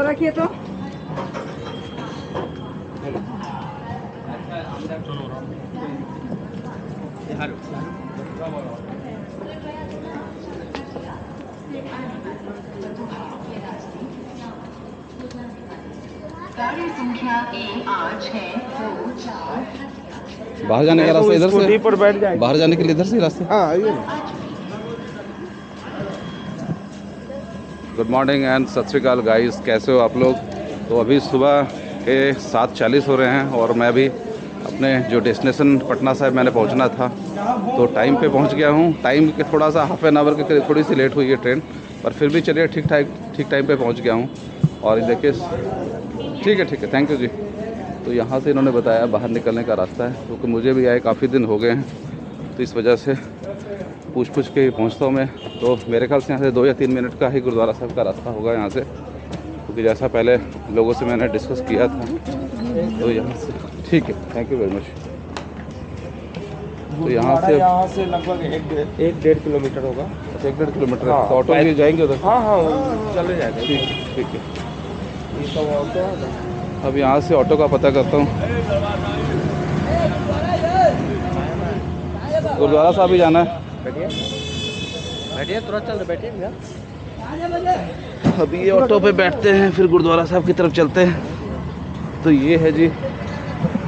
वो रखिए तो। गाड़ी संख्या A8624। बाहर जाने का रास्ता इधर से, पर बैठ जाए। बाहर जाने के लिए इधर से रास्ते। हाँ आइए ना। गुड मॉर्निंग एंड सत श्री अकाल गाइस, कैसे हो आप लोग। तो अभी सुबह के 7:40 हो रहे हैं और मैं अभी अपने जो डेस्टिनेशन पटना साहिब मैंने पहुंचना था तो टाइम पे पहुंच गया हूं। टाइम के थोड़ा सा हाफ एन आवर के करीब थोड़ी सी लेट हुई है ट्रेन, पर फिर भी चलिए ठीक टाइम पे पहुंच गया हूं। और ये देखिए, ठीक है, थैंक यू जी। तो यहाँ से इन्होंने बताया बाहर निकलने का रास्ता है, क्योंकि मुझे भी आए काफ़ी दिन हो गए हैं, तो इस वजह से पूछ के पहुँचता हूँ मैं। तो मेरे ख्याल से यहाँ से 2 या 3 मिनट का ही गुरुद्वारा साहब का रास्ता होगा यहाँ से, क्योंकि जैसा पहले लोगों से मैंने डिस्कस किया था। तो यहाँ से ठीक है, थैंक यू वेरी मच। तो यहाँ से लगभग 1-1.5 किलोमीटर होगा। 1-1.5 किलोमीटर। हाँ, तो ऑटो लिए जाएंगे उधर? हाँ चले जाएगा। ठीक है। ये सब ऑटो है। अब यहाँ से ऑटो का पता करता हूँ। गुरुद्वारा साहब ही जाना है। बैठिए तुरंत चल बैठिए भैया। अभी ये ऑटो पे बैठते हैं, फिर गुरुद्वारा साहब की तरफ चलते हैं। तो ये है जी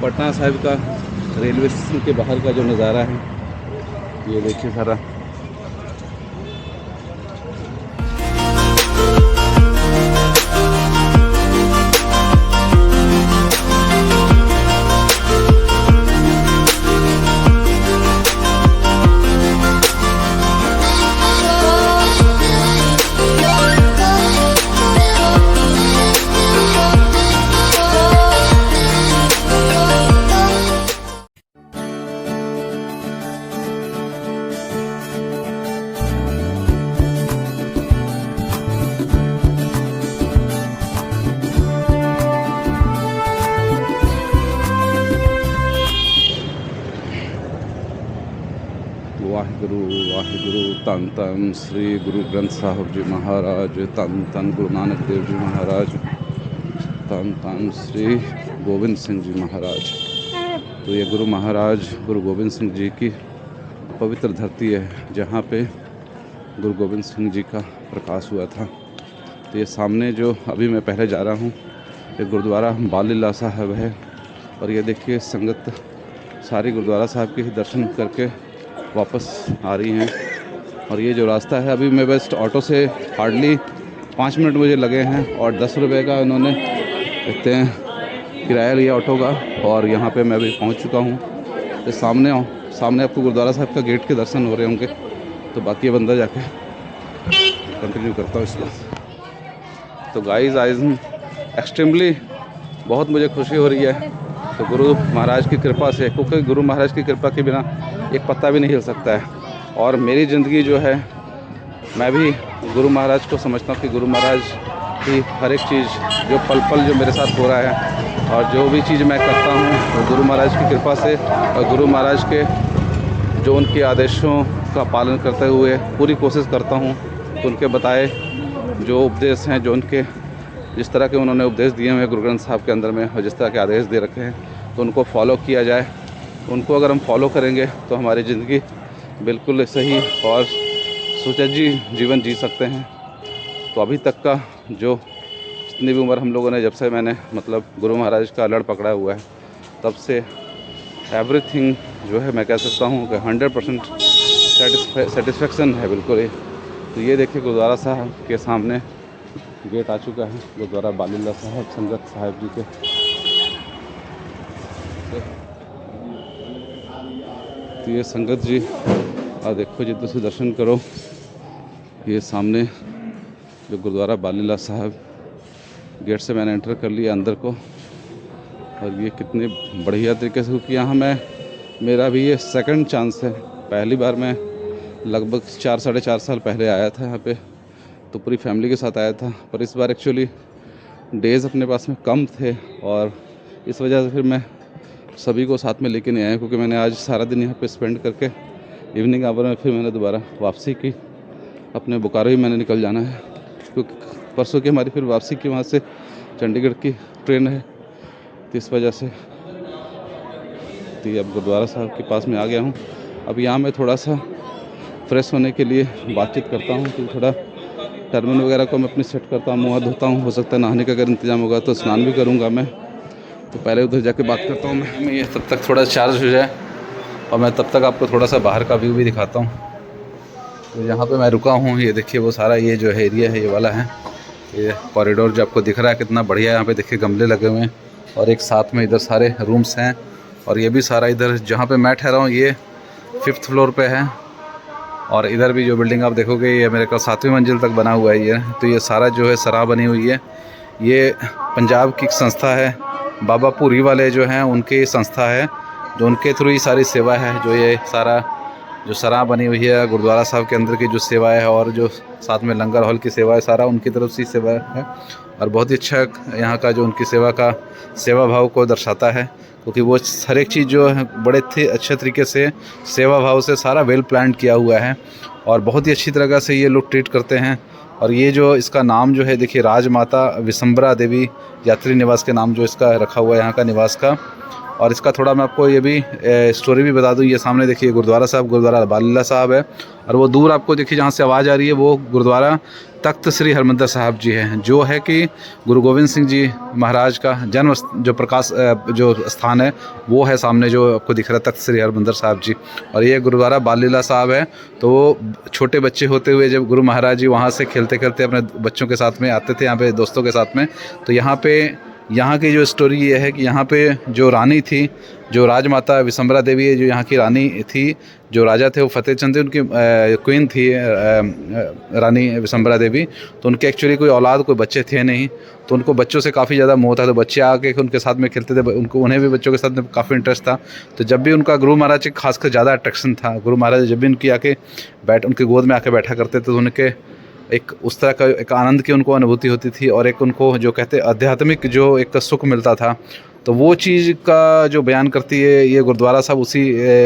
पटना साहिब का रेलवे स्टेशन के बाहर का जो नज़ारा है, ये देखिए सारा। वाहिगुरु वाहिगुरु। तन तन श्री गुरु ग्रंथ साहब जी महाराज, तन तन गुरु नानक देव जी महाराज, तन तन श्री गोविंद सिंह जी महाराज। तो ये गुरु महाराज गुरु गोविंद सिंह जी की पवित्र धरती है, जहाँ पे गुरु गोविंद सिंह जी का प्रकाश हुआ था। तो ये सामने जो अभी मैं पहले जा रहा हूँ, ये गुरुद्वारा बाल लीला साहब है। और ये देखिए संगत सारी गुरुद्वारा साहब के दर्शन करके वापस आ रही हैं। और ये जो रास्ता है, अभी मैं बेस्ट ऑटो से हार्डली 5 मिनट मुझे लगे हैं और 10 रुपये का इन्होंने इतने किराया लिया ऑटो का। और यहाँ पे मैं अभी पहुँच चुका हूँ। तो सामने आपको गुरुद्वारा साहब का गेट के दर्शन हो रहे होंगे। तो बाकी अब अंदर जाके कंटिन्यू करता हूँ इसको। तो गाइस आज एक्सट्रीमली बहुत मुझे खुशी हो रही है। तो गुरु महाराज की कृपा से, क्योंकि गुरु महाराज की कृपा के बिना एक पत्ता भी नहीं हिल सकता है। और मेरी ज़िंदगी जो है, मैं भी गुरु महाराज को समझता हूँ कि गुरु महाराज की हर एक चीज़ जो पल जो मेरे साथ हो रहा है और जो भी चीज़ मैं करता हूँ वो गुरु महाराज की कृपा से और गुरु महाराज के जो उनके आदेशों का पालन करते हुए पूरी कोशिश करता हूँ। तो उनके बताए जो उपदेश हैं, जो उनके जिस तरह के उन्होंने उपदेश दिए हुए गुरु ग्रंथ साहब के अंदर में, और जिस तरह के आदेश दे रखे हैं, तो उनको फॉलो किया जाए। उनको अगर हम फॉलो करेंगे तो हमारी ज़िंदगी बिल्कुल सही और सुसज्जी जीवन जी सकते हैं। तो अभी तक का जो जितनी भी उम्र हम लोगों ने, जब से मैंने मतलब गुरु महाराज का लड़ पकड़ा हुआ है, तब से एवरीथिंग जो है मैं कह सकता हूँ कि 100% सेटिस्फेक्शन है बिल्कुल ही। तो ये देखिए गुरुद्वारा साहब के सामने गेट आ चुका है, गुरुद्वारा बाल लीला साहब संगत साहिब जी के। तो ये संगत जी देखो जी, तुम दर्शन करो। ये सामने जो गुरुद्वारा बाल लीला साहब, गेट से मैंने एंटर कर लिया अंदर को। और ये कितने बढ़िया तरीके से, क्योंकि यहाँ मेरा भी ये सेकंड चांस है। पहली बार मैं लगभग 4-4.5 साल पहले आया था यहाँ पे, तो पूरी फैमिली के साथ आया था। पर इस बार एक्चुअली डेज़ अपने पास में कम थे और इस वजह से फिर मैं सभी को साथ में लेके नहीं आया, क्योंकि मैंने आज सारा दिन यहाँ पे स्पेंड करके इवनिंग आवर में फिर मैंने दोबारा वापसी की। अपने बोकारो ही मैंने निकल जाना है, क्योंकि परसों की हमारी फिर वापसी की वहाँ से चंडीगढ़ की ट्रेन है, तो इस वजह से तो ये अब गुरुद्वारा साहब के पास में आ गया हूँ। अब यहाँ मैं थोड़ा सा फ्रेश होने के लिए बातचीत करता हूँ कि थोड़ा टर्मिन वगैरह को मैं अपनी सेट करता हूँ, मुँह धोता हूँ, हो सकता है नहाने का अगर इंतज़ाम होगा तो स्नान भी करूँगा मैं। तो पहले उधर जाके बात करता हूँ मैं ये तब तक थोड़ा चार्ज हो जाए और मैं तब तक आपको थोड़ा सा बाहर का व्यू भी दिखाता हूँ। तो यहाँ पे मैं रुका हूँ, ये देखिए वो सारा ये जो है एरिया है ये वाला है, ये कॉरिडोर जो आपको दिख रहा है कितना बढ़िया है। यहाँ पे देखिए गमले लगे हुए हैं और एक साथ में इधर सारे रूम्स हैं और ये भी सारा इधर जहाँ पे मैं ठहरा हूँ ये 5th फ्लोर पे है और इधर भी जो बिल्डिंग आप देखोगे ये मेरे को 7वीं मंजिल तक बना हुआ है ये। तो ये सारा जो है सराह बनी हुई है, ये पंजाब की एक संस्था है, बाबा पूरी वाले जो हैं उनकी संस्था है, जो उनके थ्रू ही सारी सेवा है। जो ये सारा जो सराह बनी हुई है गुरुद्वारा साहब के अंदर की जो सेवा है और जो साथ में लंगर हॉल की सेवा है, सारा उनकी तरफ से सेवा है और बहुत ही अच्छा यहाँ का जो उनकी सेवा का सेवा भाव को दर्शाता है, क्योंकि वो हर एक चीज़ जो है बड़े अच्छे तरीके से सेवा भाव से सारा वेल प्लान किया हुआ है और बहुत ही अच्छी तरह से ये लोग ट्रीट करते हैं। और ये जो इसका नाम जो है देखिए राजमाता विशंबरा देवी यात्री निवास के नाम जो इसका रखा हुआ है यहाँ का निवास का। और इसका थोड़ा मैं आपको ये भी स्टोरी भी बता दूँ। ये सामने देखिए गुरुद्वारा साहब, गुरुद्वारा बाल लीला साहब है और वो दूर आपको देखिए जहाँ से आवाज़ आ रही है वो गुरुद्वारा तख्त श्री हरमंदिर साहब जी है, जो है कि गुरु गोविंद सिंह जी महाराज का जन्म जो प्रकाश जो स्थान है वो है सामने जो आपको दिख रहा है तख्त श्री हरमंदिर साहब जी। और ये गुरुद्वारा बाल लीला साहब है। तो वो छोटे बच्चे होते हुए जब गुरु महाराज जी वहाँ से खेलते खेलते अपने बच्चों के साथ में आते थे यहाँ पे दोस्तों के साथ में, तो यहाँ की जो स्टोरी ये है कि यहाँ पे जो रानी थी, जो राजमाता विशंबरा देवी है, जो यहाँ की रानी थी, जो राजा थे वो फतेह चंद थे, उनकी क्वीन थी रानी विशंबरा देवी। तो उनके एक्चुअली कोई औलाद कोई बच्चे थे नहीं, तो उनको बच्चों से काफ़ी ज़्यादा मोह था, तो बच्चे आके उनके साथ में खेलते थे, उन्हें भी बच्चों के साथ में काफ़ी इंटरेस्ट था। तो जब भी उनका गुरु महाराज से खासकर ज़्यादा अट्रैक्शन था, गुरु महाराज जब भी उनकी आके उनकी गोद में आके बैठा करते थे तो उनके एक उस तरह का एक आनंद की उनको अनुभूति होती थी और एक उनको जो कहते आध्यात्मिक जो एक सुख मिलता था। तो वो चीज़ का जो बयान करती है ये गुरुद्वारा साहब, उसी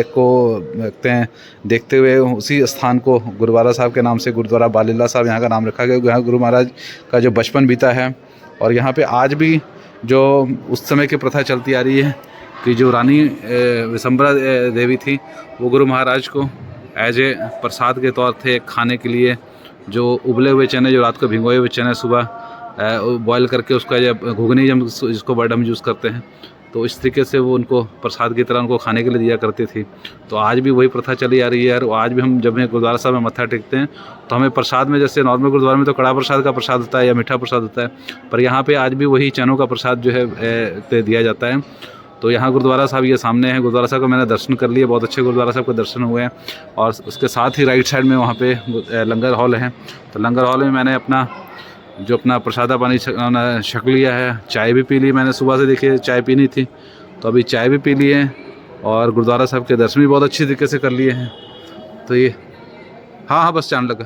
को कहते हैं देखते हुए उसी स्थान को गुरुद्वारा साहब के नाम से गुरुद्वारा बाल लीला साहब यहाँ का नाम रखा गया। यहाँ गुरु महाराज का जो बचपन बीता है और यहाँ पे आज भी जो उस समय की प्रथा चलती आ रही है कि जो रानी विशंबरा देवी थी वो गुरु महाराज को एज ए प्रसाद के तौर थे खाने के लिए जो उबले हुए चने, जो रात को भिगोए हुए चने सुबह बॉयल करके उसका जब घुगनी जिसको वर्ड हम यूज़ करते हैं, तो इस तरीके से वो उनको प्रसाद की तरह उनको खाने के लिए दिया करती थी। तो आज भी वही प्रथा चली आ रही है और आज भी हम जब गुरुद्वारा साहब में मत्था टेकते हैं तो हमें प्रसाद में, जैसे नॉर्मल गुरुद्वारा में तो कड़ा प्रसाद का प्रसाद होता है या मीठा प्रसाद होता है, पर यहाँ पे आज भी वही चनों का प्रसाद जो है दिया जाता है। तो यहाँ गुरुद्वारा साहब ये सामने है। गुरुद्वारा साहब का मैंने दर्शन कर लिए, बहुत अच्छे गुरुद्वारा साहब के दर्शन हुए हैं। और उसके साथ ही राइट साइड में वहाँ पे लंगर हॉल है। तो लंगर हॉल में मैंने अपना प्रसादा पानी छक लिया है, चाय भी पी ली मैंने। सुबह से देखिए चाय पीनी थी तो अभी चाय भी पी ली है और गुरुद्वारा साहब के दर्शन भी बहुत अच्छी तरीके से कर लिए हैं। तो ये हाँ बस चांद लगा।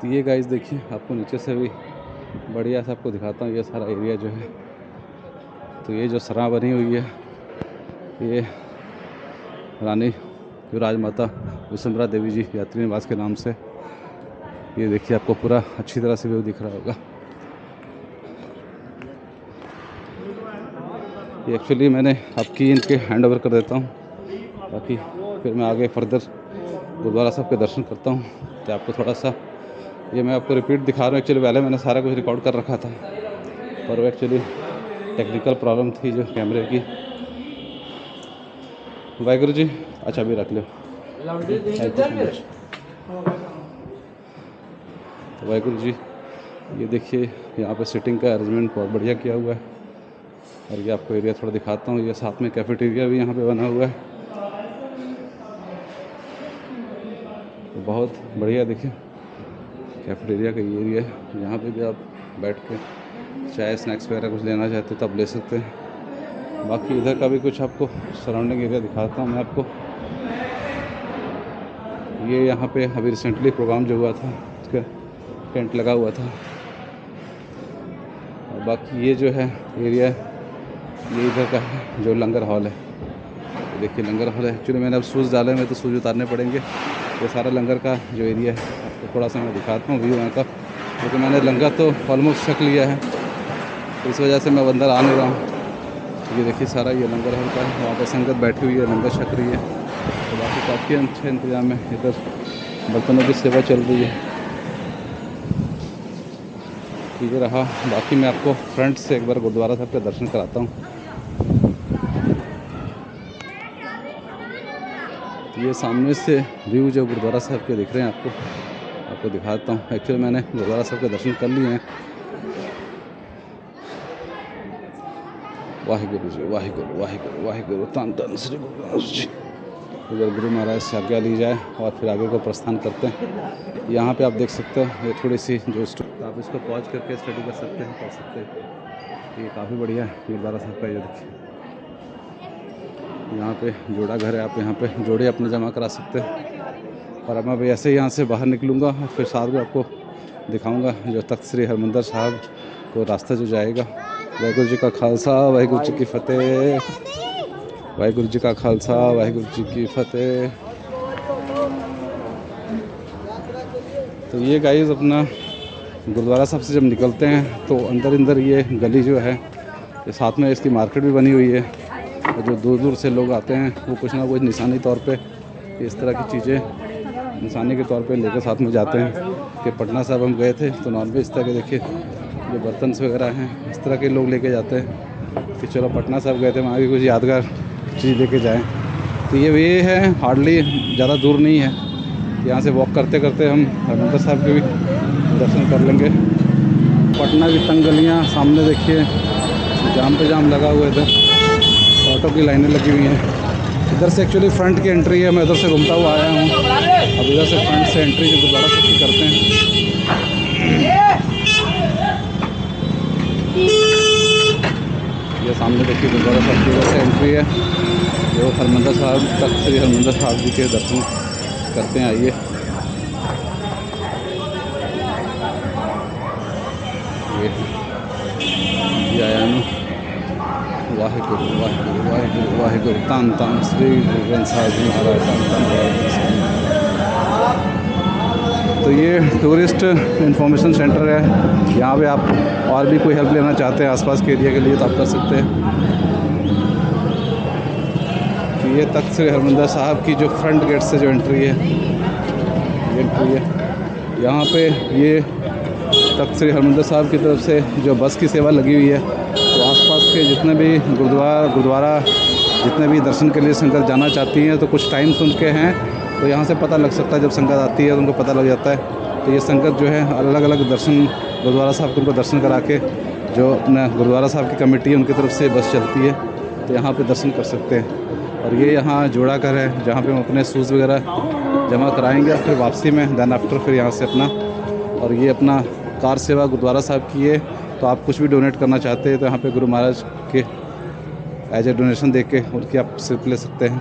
तो ये गाइस देखिए आपको नीचे से भी बढ़िया से आपको दिखाता हूँ ये सारा एरिया जो है। तो ये जो सराह बनी हुई है ये रानी राजमाता विशंबरा देवी जी यात्री निवास के नाम से, ये देखिए आपको पूरा अच्छी तरह से व्यू दिख रहा होगा। ये एक्चुअली मैंने आपकी इनके हैंड ओवर कर देता हूँ ताकि फिर मैं आगे फर्दर गुरुद्वारा साहब के दर्शन करता हूँ। तो आपको थोड़ा सा ये मैं आपको रिपीट दिखा रहा हूँ। एक्चुअली पहले मैंने सारा कुछ रिकॉर्ड कर रखा था पर वो एक्चुअली टेक्निकल प्रॉब्लम थी जो कैमरे की। वाहिगुरु जी, अच्छा भी रख लो। तो वाहिगुरु जी, ये देखिए यहाँ पे सिटिंग का अरेंजमेंट बहुत बढ़िया किया हुआ है। और ये आपको एरिया थोड़ा दिखाता हूँ। ये साथ में कैफेटेरिया भी यहाँ पे बना हुआ है, तो बहुत बढ़िया। देखिए कैफेटेरिया का ये एरिया है, यहाँ पे भी आप बैठ के चाय स्नैक्स वगैरह कुछ लेना चाहते तो आप ले सकते हैं। बाकी इधर का भी कुछ आपको सराउंडिंग एरिया दिखाता हूँ मैं आपको। ये यहाँ पे अभी रिसेंटली प्रोग्राम जो हुआ था उसका टेंट लगा हुआ था। और बाकी ये जो है एरिया ये इधर का है जो लंगर हॉल है। तो देखिए लंगर हॉल है। एक्चुअली मैंने अब शूज़ डाले में तो शूज़ उतारने पड़ेंगे। ये सारा लंगर का जो एरिया है आपको थोड़ा सा मैं दिखाता हूँ व्यू यहाँ का। क्योंकि मैंने लंगर तो ऑलमोस्ट छक लिया है, तो इस वजह से मैं अंदर आ नहीं रहा हूँ। ये देखिए सारा ये लंगर हॉल का है, वहाँ पर संगत बैठी हुई है, लंगर छक रही है। तो बाकी काफ़ी अच्छा इंतज़ाम है, इधर बर्तनों की सेवा चल रही है। ये रहा, बाकी मैं आपको फ्रंट से एक बार गुरुद्वारा साहब के दर्शन कराता हूँ। ये सामने से व्यू जो गुरुद्वारा साहब के दिख रहे हैं आपको दिखाता हूँ। एक्चुअली मैंने गुरुद्वारा साहब के दर्शन कर लिए हैं। वाहिगुरु जी, वाहिगुरु वाहिगुरु वाहिगुरु, धन धन श्री गुरु ग्रंथ जी। इधर गुरु महाराज से आज्ञा ली जाए और फिर आगे को प्रस्थान करते हैं। यहाँ पे आप देख सकते हो ये थोड़ी सी जो तो आप इसको पॉज करके स्टडी कर सकते हैं, ये काफ़ी बढ़िया है गुरुद्वारा साहब का। ये देखिए यहाँ पे जोड़ा घर है, आप यहाँ पे जोड़े अपने जमा करा सकते हैं। और अब मैं ऐसे ही यहाँ से बाहर निकलूँगा और फिर साथ में आपको दिखाऊँगा जो तख्त श्री हरमंदिर साहब को रास्ता जो जाएगा। वाहिगुरु जी का खालसा, वाहिगुरु जी की फतेह। वाहिगुरु जी का खालसा, वाहिगुरु जी की फतेह। तो ये गाइस अपना गुरुद्वारा साहब से जब निकलते हैं तो अंदर ये गली जो है, ये साथ में इसकी मार्केट भी बनी हुई है। और जो दूर दूर से लोग आते हैं वो कुछ ना कुछ निशानी तौर पे इस तरह की चीज़ें निशानी के तौर पे लेकर साथ में जाते हैं। कि पटना साहब हम गए थे तो नॉनवेज इस तरह के देखिए जो बर्तन वगैरह हैं, इस तरह के लोग लेके जाते हैं कि चलो पटना साहब गए थे, वहाँ भी कुछ यादगार चीज़ लेके जाएं। तो ये है, हार्डली ज़्यादा दूर नहीं है। यहाँ से वॉक करते करते हम हरमंदिर साहब के भी दर्शन कर लेंगे। पटना की तंग गलियाँ सामने देखिए, जाम पे जाम लगा हुआ है, इधर ऑटो की लाइनें लगी हुई हैं। इधर से एक्चुअली फ्रंट की एंट्री है, मैं इधर से घूमता हुआ आया हूँ। अब इधर से फ्रंट से एंट्री जो गुरुद्वारा साहब की करते हैं। ये सामने देखिए गुरुद्वारा साहब की इधर से एंट्री है, जो हरमंदिर साहब तख्त श्री हरमंदिर साहब जी के दर्शन करते हैं। आइए, ये आया ना। वाहिगुरु वाहिगुरु वाहिगुरु वाहिगुरु, धन धन श्री गुरु ग्रंथ साहब जी महाराज, धन धन। तो ये टूरिस्ट इंफॉर्मेशन सेंटर है। यहाँ पे आप और भी कोई हेल्प लेना चाहते हैं आसपास के एरिया के लिए तो आप कर सकते हैं। तो ये तख्त श्री हरमंदिर साहब की जो फ्रंट गेट से जो एंट्री है, ये एंट्री है। यहाँ पे ये तख्त श्री हरमंदिर साहब की तरफ से जो बस की सेवा लगी हुई है, तो आसपास के जितने भी गुरुद्वारा जितने भी दर्शन के लिए संगत जाना चाहती हैं तो कुछ टाइम्स उनके हैं, तो यहाँ से पता लग सकता है। जब संगत आती है तो उनको पता लग जाता है। तो ये संगत जो है अलग अलग दर्शन गुरुद्वारा साहब के उनको दर्शन करा के जो अपना गुरुद्वारा साहब की कमेटी है उनकी तरफ से बस चलती है, तो यहाँ पे दर्शन कर सकते हैं। और ये यहाँ जोड़ा घर है जहाँ पे हम अपने शूज़ वगैरह जमा कराएंगे और फिर वापसी में देन आफ्टर फिर यहाँ से अपना, और ये अपना कार सेवा गुरुद्वारा साहब की है। तो आप कुछ भी डोनेट करना चाहते हैं तो यहाँ पे गुरु महाराज के एज ए डोनेशन दे के उनकी आप सिर्फ ले सकते हैं।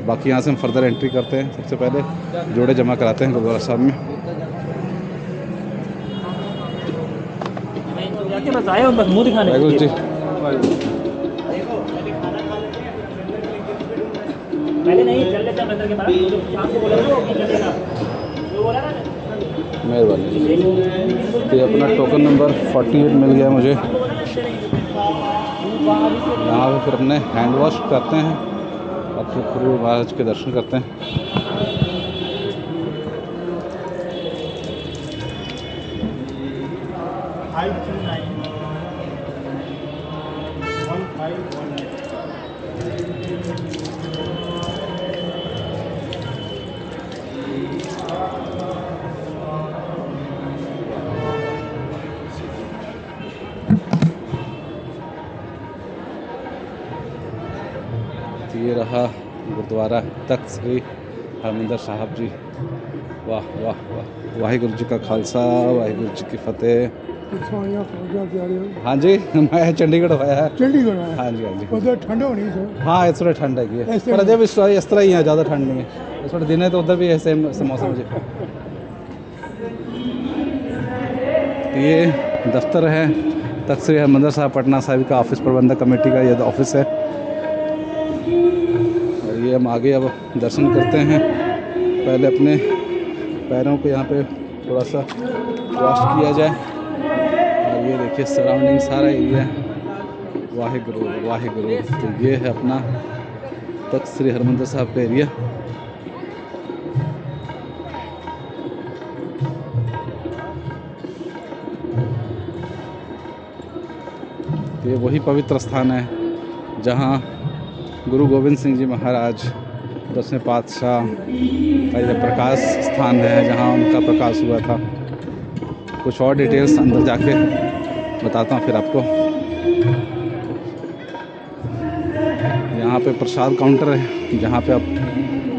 बाकी यहाँ से हम फर्दर एंट्री करते हैं। सबसे पहले जोड़े जमा कराते हैं गुरुद्वारा साहब में। वाहिगुरु जी, मेहरबानी। तो ये अपना टोकन नंबर 48 मिल गया मुझे। यहाँ पे फिर अपने हैंड वॉश करते हैं और फिर गुरु महाराज के दर्शन करते हैं। ये रहा गुरुद्वारा तख्त श्री हरमंदिर साहब जी। वाह वाह वाह, वाहिगुरु जी का खालसा, वाहिगुरु जी की फतेह। हाँ जी, मैं चंडीगढ़ होया है। चंडीगढ़ है। हाँ जी हाँ जी। उधर ठंड होनी सर। हाँ इस थोड़ा ठंड है पर जब इस तरह ही है, ज़्यादा ठंड नहीं है। इस थोड़े दिन है तो उधर भी ऐसे मौसम मुझे। ये दफ्तर है तख्त श्री हरमंदिर साहब पटना साहिब का, ऑफिस प्रबंधक कमेटी का ये ऑफिस है। और ये हम आगे अब दर्शन करते हैं। पहले अपने पैरों को यहाँ पे थोड़ा सा वॉश किया जाए। और ये देखिए सराउंडिंग सारा एरिया वाहिगुरु वाहिगुरु। तो ये है अपना तख्त श्री हरमंदिर साहब का एरिया। तो ये वही पवित्र स्थान है जहाँ गुरु गोविंद सिंह जी महाराज 10वें पातशाह का ये प्रकाश स्थान है, जहाँ उनका प्रकाश हुआ था। कुछ और डिटेल्स अंदर जाके बताता हूँ फिर आपको। यहाँ पे प्रसाद काउंटर है जहाँ पे आप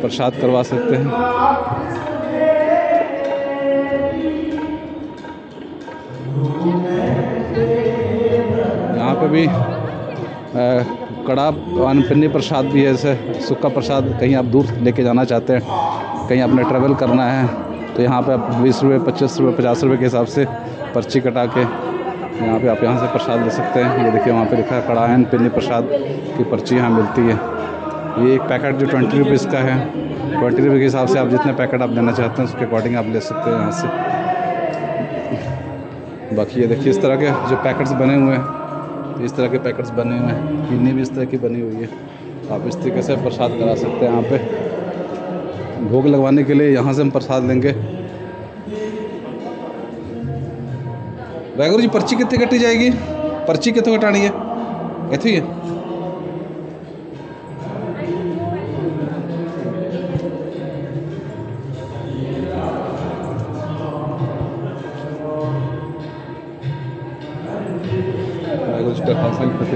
प्रसाद करवा सकते हैं। यहाँ पे भी कड़ा अनपन्नी प्रसाद भी है, जैसे सूखा प्रसाद कहीं आप दूर लेके जाना चाहते हैं, कहीं आपने ट्रैवल करना है, तो यहाँ पे आप 20 रुपये 25 रुपये 50 रुपये के हिसाब से पर्ची कटा के यहाँ पे आप यहाँ से प्रसाद ले सकते हैं। ये देखिए वहाँ पे लिखा है कड़ा अनपन्नी प्रसाद की पर्ची यहाँ मिलती है। ये एक पैकेट जो 20 रुपीज़ का है, 20 रुपये के हिसाब से आप जितने पैकेट आप लेना चाहते हैं उसके अकॉर्डिंग आप ले सकते हैं यहाँ से। बाकी ये देखिए इस तरह के जो पैकेट्स बने हुए हैं, इस तरह के पैकेट्स बने हुए हैं, पीने भी इस तरह की बनी हुई है। आप इस तरीके से प्रसाद करा सकते हैं। यहाँ पे भोग लगवाने के लिए यहाँ से हम प्रसाद लेंगे। वाहिगुरु जी पर्ची कितनी कटी जाएगी? पर्ची कितों कटानी है? इतनी है।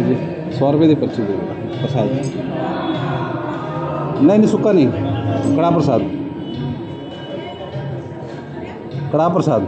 जी 100 रुपये की पर्ची दे प्रसाद। नहीं सुक्का नहीं, कड़ा प्रसाद, कड़ा प्रसाद।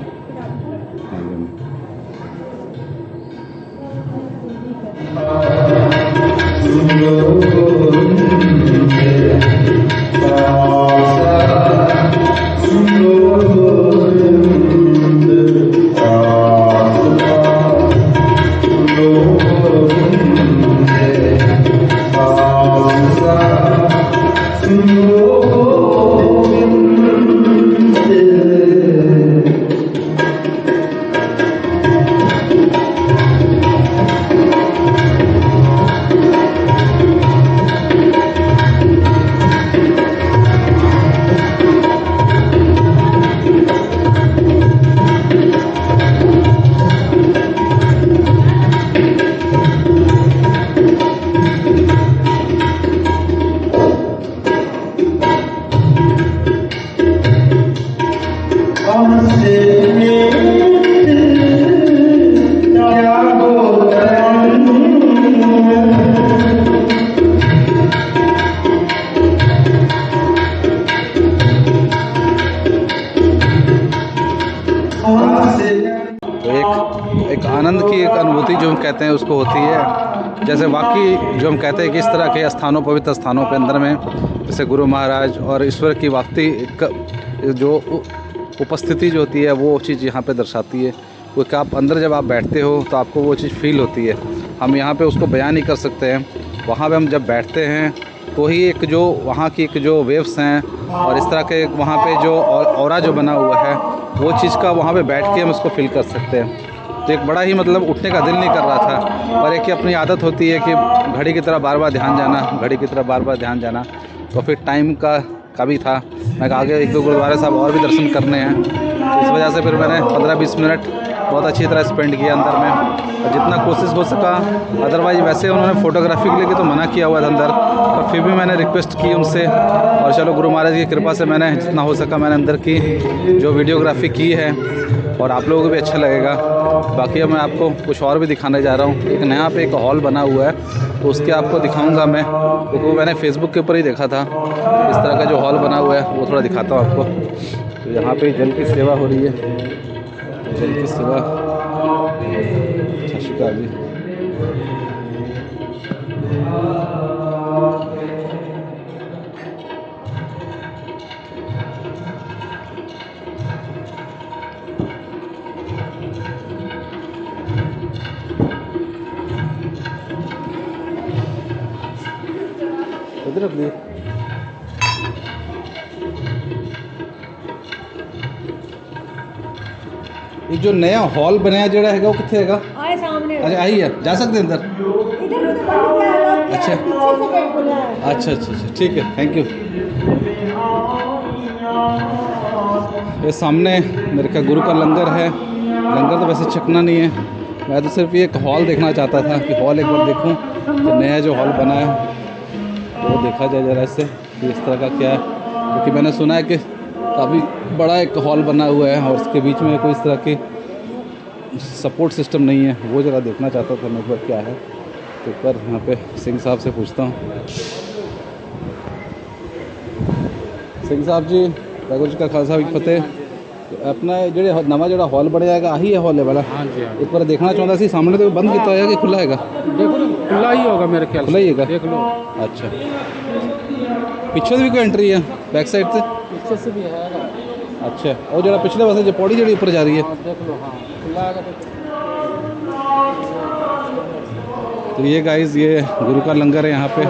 एक आनंद की एक अनुभूति जो हम कहते हैं उसको होती है। जैसे बाकी जो हम कहते हैं कि इस तरह के स्थानों, पवित्र स्थानों के अंदर में जैसे गुरु महाराज और ईश्वर की वाकई जो उपस्थिति जो होती है वो चीज़ यहाँ पे दर्शाती है। क्योंकि आप अंदर जब आप बैठते हो तो आपको वो चीज़ फील होती है। हम यहाँ पे उसको बयान नहीं कर सकते हैं। वहाँ पे हम जब बैठते हैं तो ही एक जो वहाँ की एक जो वेव्स हैं और इस तरह के वहाँ पे जो ऑरा जो बना हुआ है वो चीज़ का वहाँ पे बैठ के हम उसको फील कर सकते हैं। तो एक बड़ा ही मतलब उठने का दिल नहीं कर रहा था। और एक ही अपनी आदत होती है कि घड़ी की तरह बार बार ध्यान जाना, घड़ी की तरह बार बार ध्यान जाना। तो फिर टाइम का भी था, मैं आगे 1-2 गुरुद्वारे साहब और भी दर्शन करने हैं। इस वजह से फिर मैंने 15-20 मिनट बहुत अच्छी तरह स्पेंड किया अंदर में, और जितना कोशिश हो सका। अदरवाइज़ वैसे उन्होंने फ़ोटोग्राफी के लिए तो मना किया हुआ था अंदर, पर फिर भी मैंने रिक्वेस्ट की उनसे, और चलो गुरु महाराज की कृपा से मैंने जितना हो सका मैंने अंदर की जो वीडियोग्राफी की है, और आप लोगों को भी अच्छा लगेगा। बाकी अब मैं आपको कुछ और भी दिखाने जा रहा हूँ। एक नया पे एक हॉल बना हुआ है, तो उसके आपको दिखाऊंगा मैं, क्योंकि वो मैंने फेसबुक के ऊपर ही देखा था। इस तरह का जो हॉल बना हुआ है वो थोड़ा दिखाता हूँ आपको। तो यहाँ पे जल की सेवा हो रही है, जल की सेवा। सत श्री अकाल जी। इधर रख दिए। जो नया हॉल बनाया जड़ा है वो कितने हैगा? आए सामने अच्छा आई है, जा सकते हैं अंदर? इधर तो बंद किया है, lock किया है, अच्छा। पीछे से गेट खुला है। अच्छा अच्छा अच्छा ठीक है, थैंक यू। ये सामने मेरे का गुरु का लंगर है। लंगर तो वैसे चखना नहीं है, मैं तो सिर्फ ये एक हॉल देखना चाहता था कि हॉल एक बार देखूं कि नया जो हॉल बना है वो देखा जाए ज़रा इससे कि इस तरह का क्या है, क्योंकि मैंने सुना है कि काफ़ी बड़ा एक हॉल बना हुआ है और उसके बीच में कोई इस तरह की सपोर्ट सिस्टम नहीं है, वो ज़रा देखना चाहता था मैं एक बार क्या है। तो एक बार यहाँ पे सिंह साहब से पूछता हूँ। सिंह साहब जी, वाहगुरू जी का खालसा भी फतेह। अपना ਜਿਹੜੇ ਨਵਾਂ ਜਿਹੜਾ ਹਾਲ ਬਣਿਆ ਹੈਗਾ ਆਹੀ ਹੈ ਹਾਲ ਵਾਲਾ? हाँ जी हाँ ਇੱਕ ਵਾਰ ਦੇਖਣਾ ਚਾਹੁੰਦਾ ਸੀ, ਸਾਹਮਣੇ ਤੋਂ ਬੰਦ ਕੀਤਾ ਹੋਇਆ ਕਿ ਖੁੱਲਾ ਹੈਗਾ? देखो तो खुला ही होगा मेरे ख्याल खुला ही होगा? देख लो अच्छा, ਪਿੱਛੇ ਦੀ ਵੀ ਕੋਈ ਐਂਟਰੀ ਹੈ बैक साइड से? पीछे से भी है अच्छा, और जरा पिछले पासे जो पौड़ी जी ऊपर जा रही है देख लो हाँ खुला है तो ये गाइस ये गुरु का लंगर है यहाँ पे।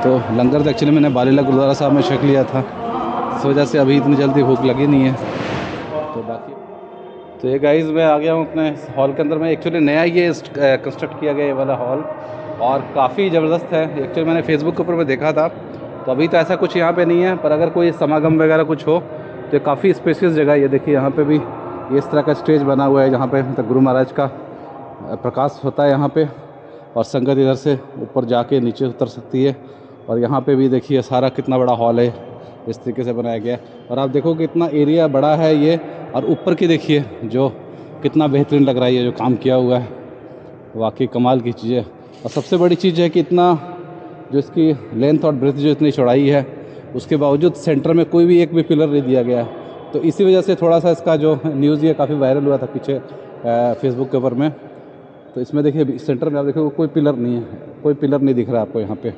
तो लंगर तो एक्चुअली मैंने बालीला गुरुद्वारा साहब में छक लिया था, इस वजह से अभी इतनी जल्दी भूख लगी नहीं है। तो बाकी तो ये गाइस मैं आ गया हूँ अपने हॉल के अंदर में। एक्चुअली नया ये कंस्ट्रक्ट किया गया ये वाला हॉल और काफ़ी ज़बरदस्त है। एक्चुअली मैंने फेसबुक के ऊपर में देखा था, तो अभी तो ऐसा कुछ यहाँ पे नहीं है, पर अगर कोई समागम वगैरह कुछ हो तो काफ़ी स्पेशियस जगह है। ये देखिए यहाँ पे भी ये इस तरह का स्टेज बना हुआ है जहाँ पे मतलब गुरु महाराज का प्रकाश होता है यहाँ पे, और संगत इधर से ऊपर जाके नीचे उतर सकती है। और यहाँ पे भी देखिए सारा कितना बड़ा हॉल है, इस तरीके से बनाया गया है। और आप देखो कि इतना एरिया बड़ा है ये, और ऊपर की देखिए जो कितना बेहतरीन लग रहा है ये जो काम किया हुआ है, वाकई कमाल की चीज़ है। और सबसे बड़ी चीज़ है कि इतना जो इसकी लेंथ और ब्रेथ जो इतनी चौड़ाई है, उसके बावजूद सेंटर में कोई भी एक भी पिलर नहीं दिया गया है। तो इसी वजह से थोड़ा सा इसका जो न्यूज़ ये काफ़ी वायरल हुआ था पीछे फेसबुक के ऊपर में। तो इसमें देखिए सेंटर में आप देखिए कोई पिलर नहीं है, कोई पिलर नहीं दिख रहा आपको यहाँ पे।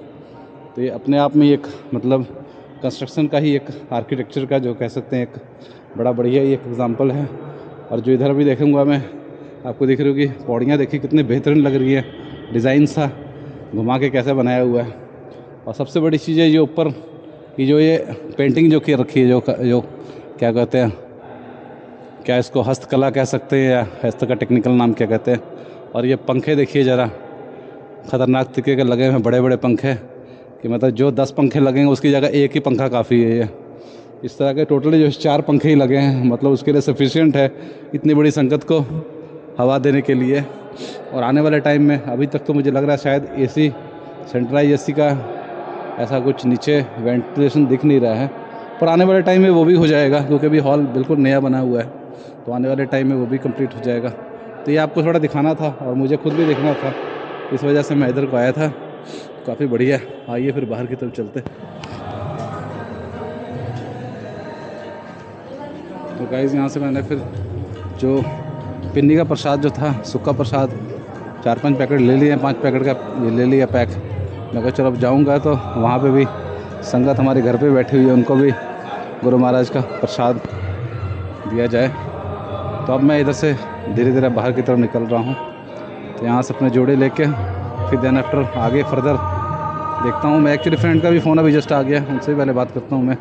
तो ये अपने आप में एक मतलब कंस्ट्रक्शन का ही एक आर्किटेक्चर का जो कह सकते हैं एक बड़ा बढ़िया ही एक एग्जांपल है। और जो इधर भी देखूँगा मैं आपको दिख रही होगी पौड़ियाँ, देखिए कितनी बेहतरीन लग रही है, डिज़ाइन सा घुमा के कैसे बनाया हुआ है। और सबसे बड़ी चीज़ है ये ऊपर की जो ये पेंटिंग जो की रखी है, जो क्या कहते हैं, क्या इसको हस्तकला कह सकते हैं या हस्त का टेक्निकल नाम क्या कहते हैं। और ये पंखे देखिए ज़रा, ख़तरनाक तरीके के लगे हैं, बड़े बड़े पंखे कि मतलब जो 10 पंखे लगेंगे उसकी जगह एक ही पंखा काफ़ी है। ये इस तरह के टोटली जो 4 पंखे ही लगे हैं, मतलब उसके लिए सफिशिएंट है इतनी बड़ी संगत को हवा देने के लिए। और आने वाले टाइम में अभी तक तो मुझे लग रहा है शायद एसी सेंट्रलाइज एसी का ऐसा कुछ नीचे वेंटिलेशन दिख नहीं रहा है, पर आने वाले टाइम में वो भी हो जाएगा, क्योंकि अभी हॉल बिल्कुल नया बना हुआ है। तो आने वाले टाइम में वो भी कंप्लीट हो जाएगा। तो ये आपको थोड़ा दिखाना था और मुझे खुद भी देखना था, इस वजह से मैं इधर को आया था। काफ़ी बढ़िया है, आइए फिर बाहर की तरफ चलते। तो गाइस यहाँ से मैंने फिर जो पिन्नी का प्रसाद जो था, सूखा प्रसाद 4-5 पैकेट ले लिए, 5 पैकेट का ये ले लिया पैक। मैं कहा चलो अब जाऊँगा तो वहाँ पे भी संगत हमारे घर पे बैठी हुई है, उनको भी गुरु महाराज का प्रसाद दिया जाए। तो अब मैं इधर से धीरे धीरे बाहर की तरफ निकल रहा हूँ। तो यहाँ से अपने जोड़े लेके फिर देन आफ्टर आगे फर्दर देखता हूँ। मैं एक्चुअली फ्रेंड का भी फ़ोन अभी जस्ट आ गया, उनसे भी पहले बात करता हूँ मैं।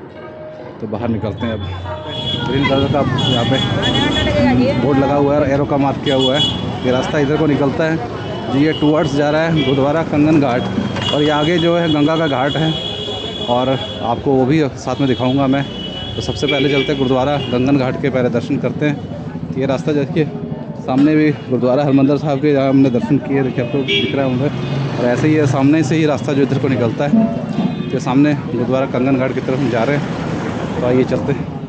तो बाहर निकलते हैं अब। ग्रीन कलर का यहाँ पे बोर्ड लगा हुआ है, एरो का मार्क किया हुआ है। ये रास्ता इधर को निकलता है जी, ये टूवर्ड्स जा रहा है गुरुद्वारा कंगन घाट, और ये आगे जो है गंगा का घाट है, और आपको वो भी साथ में दिखाऊंगा मैं। तो सबसे पहले चलते हैं गुरुद्वारा गंगन घाट के, पहले दर्शन करते हैं। ये रास्ता देखिए, सामने भी गुरुद्वारा हरमंदिर साहब के, जहाँ हमने दर्शन किए, देखिए आपको दिख रहा है उधर। और ऐसे ही है सामने से ही रास्ता जो इधर को निकलता है, तो सामने गुरुद्वारा कंगन घाट की तरफ हम जा रहे हैं। तो आइए चलते हैं।